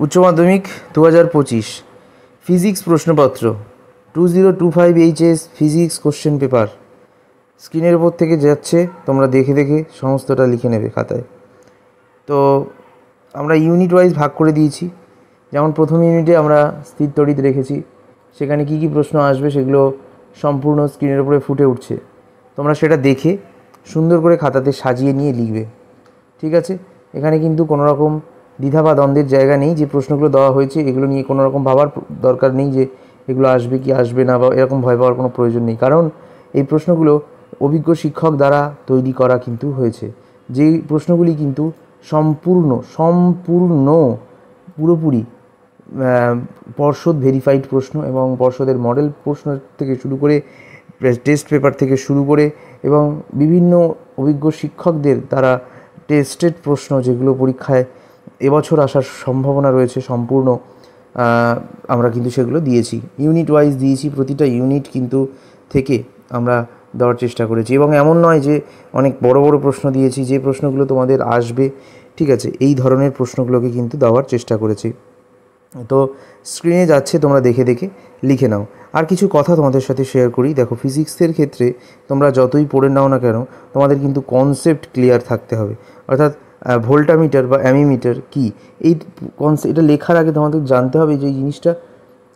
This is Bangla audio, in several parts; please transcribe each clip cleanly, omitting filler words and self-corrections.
উচ্চ মাধ্যমিক 2025 ফিজিক্স প্রশ্নপত্র 2025 এইচএস ফিজিক্স কোশ্চেন পেপার স্ক্রিনের উপর থেকে যাচ্ছে, তোমরা দেখে দেখে সমস্তটা লিখে নেবে খাতায়। তো আমরা ইউনিট ওয়াইজ ভাগ করে দিয়েছি। যেমন প্রথম ইউনিটে আমরা স্থির তড়িৎ রেখেছি, সেখানে কি কি প্রশ্ন আসবে সেগুলো সম্পূর্ণ স্ক্রিনের উপরে ফুটে উঠছে। তোমরা সেটা দেখে সুন্দর করে খাতাতে সাজিয়ে নিয়ে লিখবে, ঠিক আছে? এখানে কিন্তু কোনো রকম দ্বিধা বা দ্বন্দ্বের জায়গা নেই। যে প্রশ্নগুলো দেওয়া হয়েছে এগুলো নিয়ে কোনো রকম ভাবার দরকার নেই যে এগুলো আসবে কি আসবে না, বা এরকম ভয় পাওয়ার কোনো প্রয়োজন নেই, কারণ এই প্রশ্নগুলো অভিজ্ঞ শিক্ষক দ্বারা তৈরি করা কিন্তু হয়েছে। যেই প্রশ্নগুলি কিন্তু সম্পূর্ণ পুরোপুরি পর্ষদ ভেরিফাইড প্রশ্ন, এবং পর্ষদের মডেল প্রশ্ন থেকে শুরু করে টেস্ট পেপার থেকে শুরু করে এবং বিভিন্ন অভিজ্ঞ শিক্ষকদের দ্বারা টেস্টেড প্রশ্ন যেগুলো পরীক্ষায় এবছর আসার সম্ভাবনা রয়েছে সম্পূর্ণ, আমরা কিন্তু সেগুলো দিয়েছি, ইউনিট ওয়াইজ দিয়েছি। প্রতিটা ইউনিট কিন্তু থেকে আমরা দেওয়ার চেষ্টা করেছি, এবং এমন নয় যে অনেক বড় বড় প্রশ্ন দিয়েছি। যে প্রশ্নগুলো তোমাদের আসবে, ঠিক আছে, এই ধরনের প্রশ্নগুলোকে কিন্তু দেওয়ার চেষ্টা করেছি। তো স্ক্রিনে যাচ্ছে, তোমরা দেখে দেখে লিখে নাও। আর কিছু কথা তোমাদের সাথে শেয়ার করি। দেখো, ফিজিক্সের ক্ষেত্রে তোমরা যতই পড়ে নাও না কেন, তোমাদের কিন্তু কনসেপ্ট ক্লিয়ার থাকতে হবে। অর্থাৎ ভোল্টামিটার বা অ্যামিমিটার কী, এই এটা লেখার আগে তোমাদের জানতে হবে যে এই জিনিসটা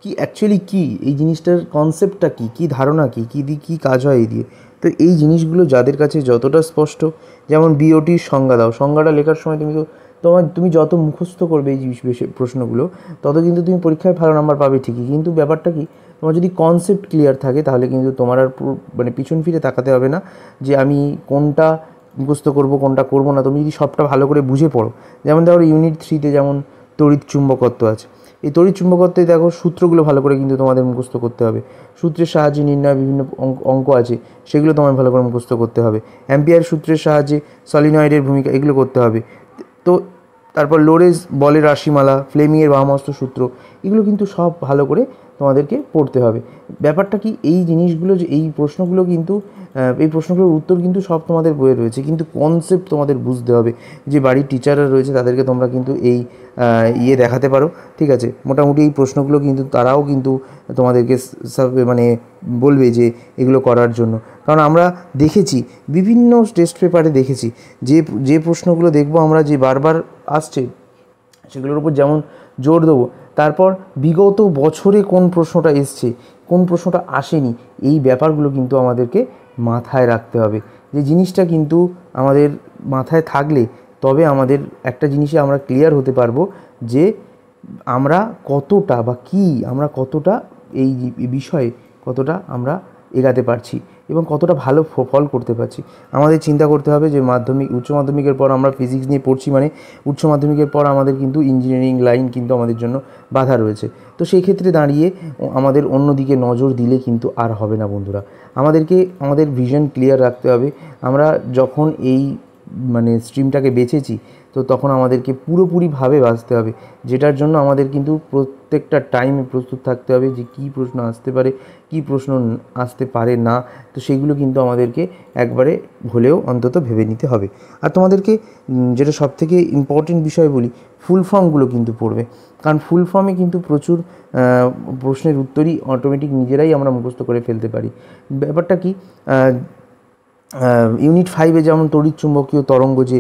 কি অ্যাকচুয়ালি কী, এই জিনিসটার কনসেপ্টটা কী, কী ধারণা কী, কী দিয়ে কী কাজ হয় এই দিয়ে। তো এই জিনিসগুলো যাদের কাছে যতটা স্পষ্ট, যেমন বিওটির সংজ্ঞা দাও, সংজ্ঞাটা লেখার সময় তুমি যত মুখস্থ করবে এই প্রশ্নগুলো, তত কিন্তু তুমি পরীক্ষায় ভালো নাম্বার পাবে ঠিকই, কিন্তু ব্যাপারটা কি, তোমার যদি কনসেপ্ট ক্লিয়ার থাকে তাহলে কিন্তু তোমার আর মানে পিছন ফিরে তাকাতে হবে না যে আমি কোনটা মুখস্থ করব কোনটা করব না। তুমি যদি সবটা ভালো করে বুঝে পড়ো, যেমন ধরো ইউনিট 3তে যেমন তড়িৎ চুম্বকত্ব আছে, এই তড়িৎ চুম্বকত্বে দেখো সূত্রগুলো ভালো করে কিন্তু তোমাদের মুখস্থ করতে হবে। সূত্রের সাহায্যে নির্ণয় বিভিন্ন অঙ্ক আছে, সেগুলো তোমায় ভালো করে মুখস্থ করতে হবে। অ্যাম্পিয়ার সূত্রের সাহায্যে সলিনয়েডের ভূমিকা, এগুলো করতে হবে। তো তারপর লোরেজ বলের রাশিমালা, ফ্লেমিংয়ের বাহ্যস্ত সূত্র, এগুলো কিন্তু সব ভালো করে তোমাদেরকে পড়তে হবে। ব্যাপারটা কি, এই জিনিসগুলো যে এই প্রশ্নগুলো কিন্তু এই প্রশ্নগুলোর উত্তর কিন্তু সব তোমাদের বইয়ে রয়েছে, কিন্তু কনসেপ্ট তোমাদের বুঝতে হবে। যে বাড়ির টিচাররা রয়েছে তাদেরকে তোমরা কিন্তু এই দেখাতে পারো, ঠিক আছে? মোটামুটি এই প্রশ্নগুলো কিন্তু তারাও কিন্তু তোমাদেরকে মানে বলবে যে এগুলো করার জন্য। কারণ আমরা দেখেছি বিভিন্ন টেস্ট পেপারে দেখেছি যে যে প্রশ্নগুলো দেখবো আমরা, যে বারবার আসছে সেগুলোর উপর যেমন জোর দেবো, তারপর বিগত বছরে কোন প্রশ্নটা এসছে, কোন প্রশ্নটা আসেনি, এই ব্যাপারগুলো কিন্তু আমাদেরকে মাথায় রাখতে হবে। যে জিনিসটা কিন্তু আমাদের মাথায় থাকলে তবে আমাদের একটা জিনিসে আমরা ক্লিয়ার হতে পারবো যে আমরা কতটা বা কী, আমরা কতটা এই বিষয়ে কতটা আমরা এগাতে পারছি এবং কতটা ভালো ফল করতে পারছি। আমাদের চিন্তা করতে হবে যে উচ্চ মাধ্যমিকের পর আমরা ফিজিক্স নিয়ে পড়ছি, মানে উচ্চ মাধ্যমিকের পর আমাদের কিন্তু ইঞ্জিনিয়ারিং লাইন কিন্তু আমাদের জন্য বাধা রয়েছে। তো সেই ক্ষেত্রে দাঁড়িয়ে আমাদের অন্য দিকে নজর দিলে কিন্তু আর হবে না বন্ধুরা। আমাদেরকে আমাদের ভিশন ক্লিয়ার রাখতে হবে। আমরা যখন এই মানে স্ট্রিমটাকে বেছেছি, তো তখন আমাদেরকে পুরোপুরিভাবে বাঁচতে হবে, যেটার জন্য আমাদের কিন্তু প্রত্যেকটা টাইমে প্রস্তুত থাকতে হবে যে কী প্রশ্ন আসতে পারে, কী প্রশ্ন আসতে পারে না। তো সেগুলো কিন্তু আমাদেরকে একবারে হলেও অন্তত ভেবে নিতে হবে। আর তোমাদেরকে যেটা সবথেকে ইম্পর্টেন্ট বিষয় বলি, ফুল ফর্মগুলো কিন্তু পড়বে, কারণ ফুল ফর্মে কিন্তু প্রচুর প্রশ্নের উত্তরই অটোমেটিক নিজেরাই আমরা মুখস্থ করে ফেলতে পারি। ব্যাপারটা কি, ইউনিট 5-এ যেমন তড়িৎ চুম্বকীয় তরঙ্গ যে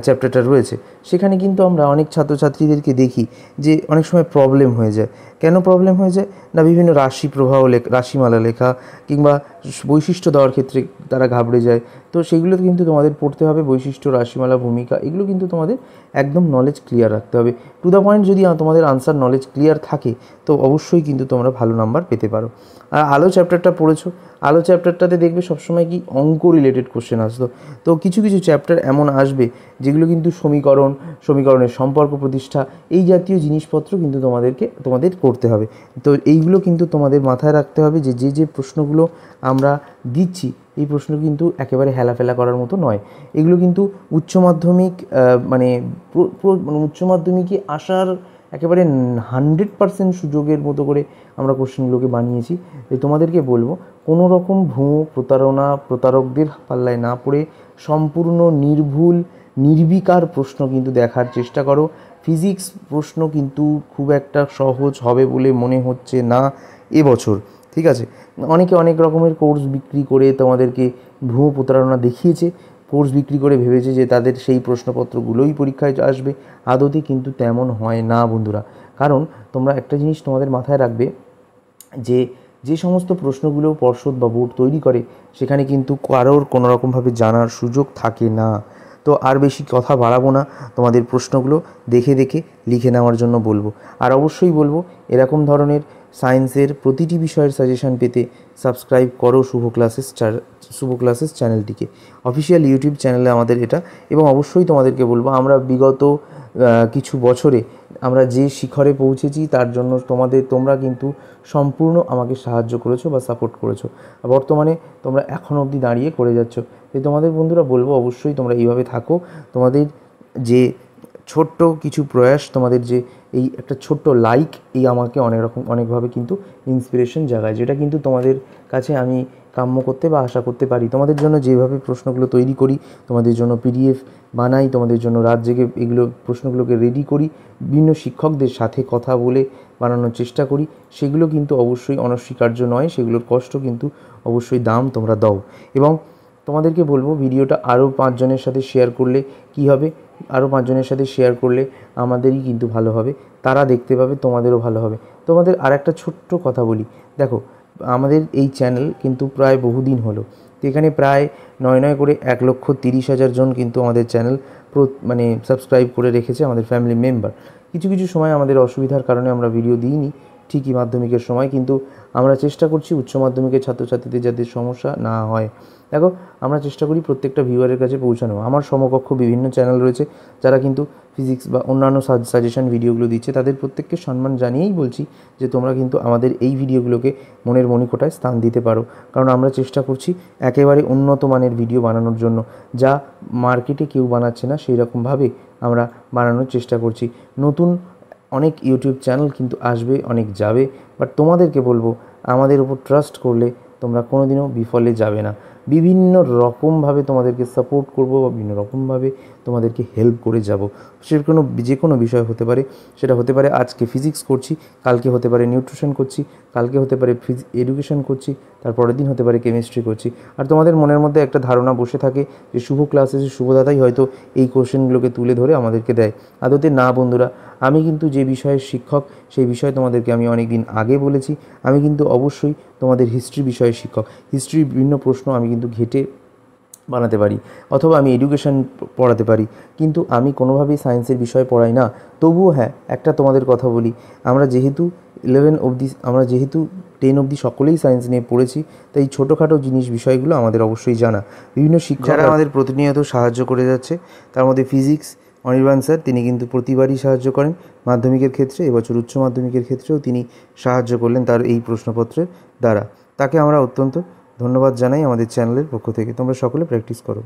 চ্যাপ্টারটা রয়েছে, সেখানে কিন্তু আমরা অনেক ছাত্রছাত্রীদেরকে দেখি যে অনেক সময় প্রবলেম হয়ে যায়। কেন প্রবলেম হয়ে যায় না, বিভিন্ন রাশি প্রবাহ রাশিমালা লেখা কিংবা বৈশিষ্ট্য দেওয়ার ক্ষেত্রে তারা ঘাবড়ে যায়। তো সেগুলো কিন্তু তোমাদের পড়তে হবে, বৈশিষ্ট্য, রাশিমালা, ভূমিকা, এগুলো কিন্তু তোমাদের একদম নলেজ ক্লিয়ার রাখতে হবে। টু দ্য পয়েন্ট যদি তোমাদের আনসার নলেজ ক্লিয়ার থাকে, তো অবশ্যই কিন্তু তোমরা ভালো নাম্বার পেতে পারো। আর আলো চ্যাপ্টারটা পড়েছো, আলো চ্যাপ্টারটাতে দেখবে সবসময় কি অঙ্ক রিলেটেড কোশ্চেন আসতো। তো কিছু কিছু চ্যাপ্টার এমন আসবে যেগুলো কিন্তু সমীকরণের সম্পর্ক প্রতিষ্ঠা, এই জাতীয় জিনিসপত্র কিন্তু তোমাদের করতে হবে। তো এইগুলো কিন্তু তোমাদের মাথায় রাখতে হবে যে যে প্রশ্নগুলো আমরা দিচ্ছি, এই প্রশ্ন কিন্তু একেবারে হেলাফেলা করার মতো নয়। এগুলো কিন্তু উচ্চ মাধ্যমিক মানে উচ্চ মাধ্যমিকে আসার একেবারে 100% সুযোগের মতো করে আমরা কোশ্চেনগুলোকে বানিয়েছি। তাই তোমাদেরকে বলবো, কোনো রকম ভুয়ো প্রতারকদের পাল্লায় না পড়ে সম্পূর্ণ নির্ভুল নির্বিকার প্রশ্ন কিন্তু দেখার চেষ্টা করো। ফিজিক্স প্রশ্ন কিন্তু খুব একটা সহজ হবে বলে মনে হচ্ছে না এবছর, ঠিক আছে। অনেকে অনেক রকমের কোর্স বিক্রি করে তোমাদেরকে ভুয়ো প্রতারণা দেখিয়েছে, কোর্স বিক্রি করে ভেবেছে যে তাদের সেই প্রশ্নপত্রগুলোই পরীক্ষায় আসবে। আদতে কিন্তু তেমন হয় না বন্ধুরা। কারণ তোমরা একটা জিনিস তোমাদের মাথায় রাখবে যে যে সমস্ত প্রশ্নগুলো পর্ষদ বা বোর্ড তৈরি করে সেখানে কিন্তু কারোর কোনো রকমভাবে জানার সুযোগ থাকে না। তো আর বেশি কথা বাড়াবো না, তোমাদের প্রশ্নগুলো দেখে দেখে লিখে নেওয়ার জন্য বলবো। আর অবশ্যই বলবো এরকম ধরনের সায়েন্সের প্রতিটি বিষয়ের সাজেশান পেতে সাবস্ক্রাইব করো শুভ ক্লাসেস চ্যানেলটিকে, অফিসিয়াল ইউটিউব চ্যানেলে আমাদের এটা। এবং অবশ্যই তোমাদেরকে বলবো আমরা বিগত কিছু বছরে আমরা যে শিখরে পৌঁছেছি তার জন্য তোমরা কিন্তু সম্পূর্ণ আমাকে সাহায্য করেছো বা সাপোর্ট করেছো। বর্তমানে তোমরা এখনও অবধি দাঁড়িয়ে করে যাচ্ছ। তাই তোমাদের বন্ধুরা বলবো অবশ্যই তোমরা এইভাবে থাকো। তোমাদের যে ছোট্ট কিছু প্রয়াস, তোমাদের যে এই একটা ছোট্ট লাইক, এই আমাকে অনেকভাবে কিন্তু ইন্সপিরেশন জাগায়, যেটা কিন্তু তোমাদের কাছে আমি কাম্য করতে বা আশা করতে পারি। তোমাদের জন্য যেভাবে প্রশ্নগুলো তৈরি করি, তোমাদের জন্য পিডিএফ বানাই, তোমাদের জন্য রাত জেগে এগুলো প্রশ্নগুলোকে রেডি করি, বিভিন্ন শিক্ষকদের সাথে কথা বলে বানানোর চেষ্টা করি, সেগুলো কিন্তু অবশ্যই অনস্বীকার্য নয়, সেগুলোর কষ্ট কিন্তু অবশ্যই দাম তোমরা দাও। এবং তোমাদেরকে বলবো ভিডিওটা আরও 5 জনের সাথে শেয়ার করলে কী হবে, আরও 5 জনের সাথে শেয়ার করলে আমাদেরই কিন্তু ভালো হবে, তারা দেখতে পাবে, তোমাদেরও ভালো হবে। তোমাদের আর একটা ছোট্ট কথা বলি, দেখো আমাদের এই চ্যানেল কিন্তু প্রায় বহুদিন হলো, তো এখানে প্রায় নয় করে 1,30,000 জন কিন্তু আমাদের চ্যানেল মানে সাবস্ক্রাইব করে রেখেছে, আমাদের ফ্যামিলি মেম্বার। কিছু কিছু সময় আমাদের অসুবিধার কারণে আমরা ভিডিও দিইনি ঠিকই মাধ্যমিকের সময়, কিন্তু আমরা চেষ্টা করছি উচ্চ মাধ্যমিকের ছাত্রছাত্রীদের যাতে সমস্যা না হয়। দেখো আমরা চেষ্টা করি প্রত্যেকটা ভিউয়ারের কাছে পৌঁছানো। আমার সমকক্ষ বিভিন্ন চ্যানেল রয়েছে যারা কিন্তু ফিজিক্স বা অন্যান্য সাজেশন ভিডিওগুলো দিচ্ছে, তাদের প্রত্যেককে সম্মান জানিয়েই বলছি যে তোমরা কিন্তু আমাদের এই ভিডিওগুলোকে মনের মণিকোঠায় স্থান দিতে পারো। কারণ আমরা চেষ্টা করছি একেবারে উন্নত মানের ভিডিও বানানোর জন্য, যা মার্কেটে কেউ বানাচ্ছে না সেই রকমভাবে আমরা বানানোর চেষ্টা করছি। নতুন অনেক ইউটিউব চ্যানেল কিন্তু আসবে, অনেক যাবে, বাট তোমাদেরকে বলবো আমাদের উপর ট্রাস্ট করলে তোমরা কোনো দিনও বিফলে যাবে না। বিভিন্ন রকমভাবে তোমাদেরকে সাপোর্ট করবো বা বিভিন্ন রকমভাবে তোমাদেরকে হেল্প করে যাব। যে কোনো বিষয় হতে পারে, সেটা হতে পারে আজকে ফিজিক্স করছি, কালকে হতে পারে নিউট্রিশন করছি, কালকে হতে পারে এডুকেশন করছি, তারপরের দিন হতে পারে কেমিস্ট্রি করছি। আর তোমাদের মনের মধ্যে একটা ধারণা বসে থাকে যে শুভ ক্লাসেসের শুভদাতাই হয়তো এই কোশ্চেনগুলোকে তুলে ধরে আমাদেরকে দেয়। আদতে না বন্ধুরা, আমি কিন্তু যে বিষয়ের শিক্ষক সেই বিষয়ে তোমাদেরকে আমি অনেক দিন আগে বলেছি। আমি কিন্তু অবশ্যই তোমাদের হিস্ট্রি বিষয়ের শিক্ষক। হিস্ট্রির বিভিন্ন প্রশ্ন আমি কিন্তু ঘেঁটে বানাতে পারি, অথবা আমি এডুকেশন পড়াতে পারি, কিন্তু আমি কোনোভাবেই সায়েন্সের বিষয় পড়াই না। তবুও হ্যাঁ, একটা তোমাদের কথা বলি, আমরা যেহেতু 10 অবধি সকলেই সায়েন্স নিয়ে পড়েছি, তাই ছোটোখাটো বিষয়গুলো আমাদের অবশ্যই জানা। বিভিন্ন শিক্ষকরা আমাদের প্রতিনিয়ত সাহায্য করে যাচ্ছে, তার মধ্যে ফিজিক্স অনির্বাণ স্যার, তিনি কিন্তু প্রতিবারই সাহায্য করেন মাধ্যমিকের ক্ষেত্রে। এবছর উচ্চ মাধ্যমিকের ক্ষেত্রেও তিনি সাহায্য করলেন তার এই প্রশ্নপত্রের দ্বারা। তাকে আমরা অত্যন্ত ধন্যবাদ জানাই আমাদের চ্যানেলের পক্ষ থেকে। তোমরা সকলে প্র্যাকটিস করো।